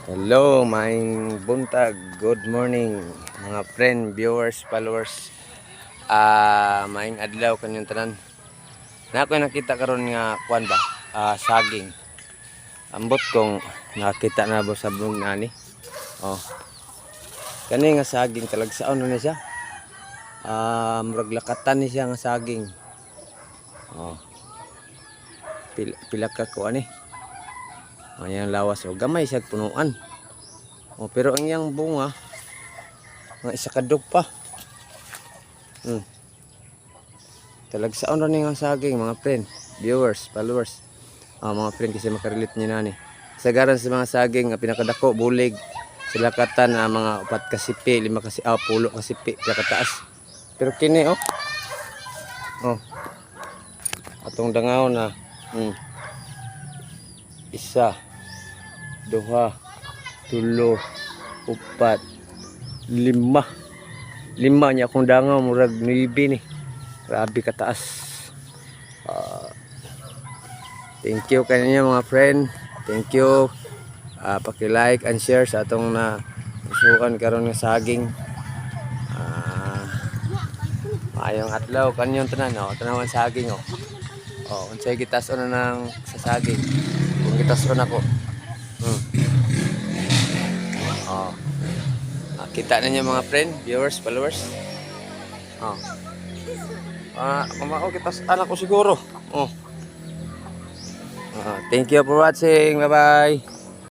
Hello, maing buntag. Good morning, mga friend, viewers, followers. Maing adlaw kanyang tanan. Na ako nakita karon nga kuan ba? Saging. Ambot kong nakita na ba sa blog nani. Oh. Kani nga saging talagsaon na siya. Murag lakatan ni siya nga saging. Oh. Pila ka ko ani. Ayan lawas o gamay siya punuan. Oh, pero ang yang bunga nga isa kadug pa. Talagsaon ra ni nga saging mga friend, viewers, followers. Mga friend kasi makarelate niyo nani. Sagaran sa mga saging nga pinakadako bulig sila katan mga 4 kasipi, 5 kasi pulo kasipi pila kataas. Pero kini oh atong dangaw na isa, duha, tulo, upat, lima niya akong dangaw murag 9 ni. Grabe kataas. Thank you kanina mga friend. Thank you. Paki-like and share sa atong na pusukan karon nga saging. Ayong adlaw kanyon tanan tanawan saging unsay gitason na ng sa saging. Kung gitason ako. Kita na niyo mga friend, viewers, followers. Kumao kita anak ko siguro. Thank you for watching. Bye bye.